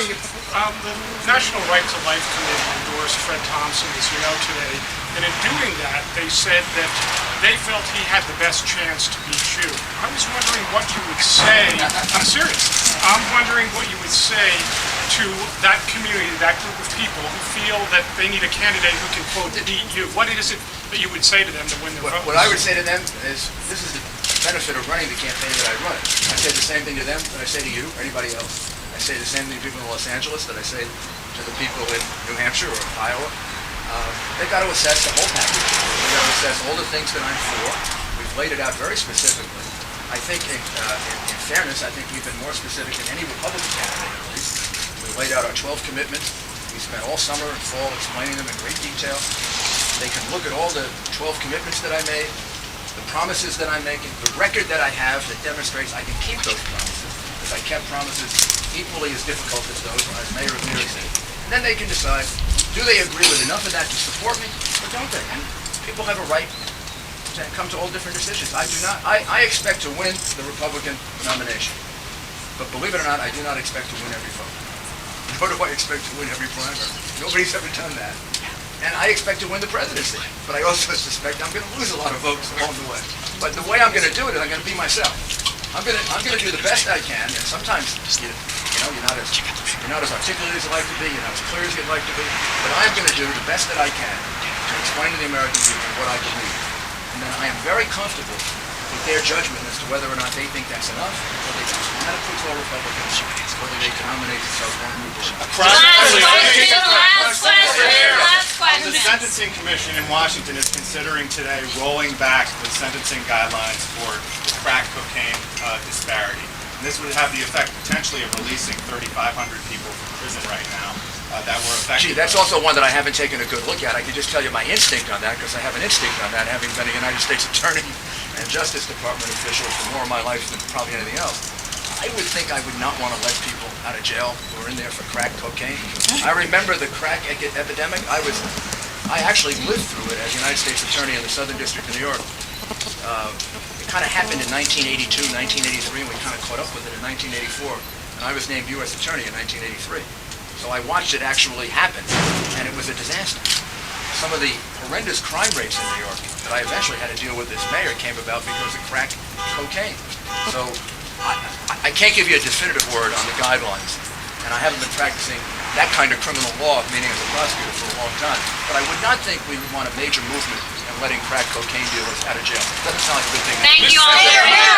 morning, the National Right to Life Committee endorsed Fred Thompson, as you know, today. And in doing that, they said that they felt he had the best chance to beat you. I was wondering what you would say. I'm serious. I'm wondering what you would say to that community, that group of people who feel that they need a candidate who can, quote, beat you. What is it that you would say to them to win their votes? What I would say to them is, this is the benefit of running the campaign that I run. I say the same thing to them that I say to you or anybody else. I say the same thing to people in Los Angeles that I say to the people in New Hampshire or Iowa. They've got to assess the whole package. They've got to assess all the things that I'm for. We've laid it out very specifically. I think, in fairness, I think we've been more specific than any Republican candidate, at least. We laid out our 12 commitments. We spent all summer and fall explaining them in great detail. They can look at all the 12 commitments that I made, the promises that I'm making, the record that I have that demonstrates I can keep those promises, because I kept promises equally as difficult as those when I was mayor of New York City. And then they can decide, do they agree with enough of that to support me, or don't they? And people have a right to come to all different decisions. I do not. I expect to win the Republican nomination. But believe it or not, I do not expect to win every vote. Nor do I expect to win every primary. Nobody's ever done that. And I expect to win the presidency. But I also suspect I'm going to lose a lot of votes along the way. But the way I'm going to do it is I'm going to be myself. I'm going to do the best I can. And sometimes, you're not as articulate as you'd like to be. You're not as clear as you'd like to be. But I'm going to do the best that I can to explain to the American people what I believe. And then I am very comfortable with their judgment as to whether or not they think that's enough, whether they can automatically call Republicans, whether they can nominate themselves one group or Last question. The Sentencing Commission in Washington is considering today rolling back the sentencing guidelines for the crack cocaine disparity. And this would have the effect potentially of releasing 3,500 people from prison right now that were affected. Gee, that's also one that I haven't taken a good look at. I can just tell you my instinct on that, because I have an instinct on that, having been a United States attorney and Justice Department official for more of my life than probably anything else. I would think I would not want to let people out of jail who are in there for crack cocaine. I remember the crack epidemic. I actually lived through it as United States attorney in the Southern District of New York. It kind of happened in 1982, 1983, and we kind of caught up with it in 1984. And I was named U.S. attorney in 1983. So I watched it actually happen, and it was a disaster. Some of the horrendous crime rates in New York that I eventually had to deal with as mayor came about because of crack cocaine. So I can't give you a definitive word on the guidelines, and I haven't been practicing that kind of criminal law, meaning as a prosecutor, for a long time. But I would not think we would want a major movement in letting crack cocaine dealers out of jail. Doesn't sound like a good thing. Thank you all very much.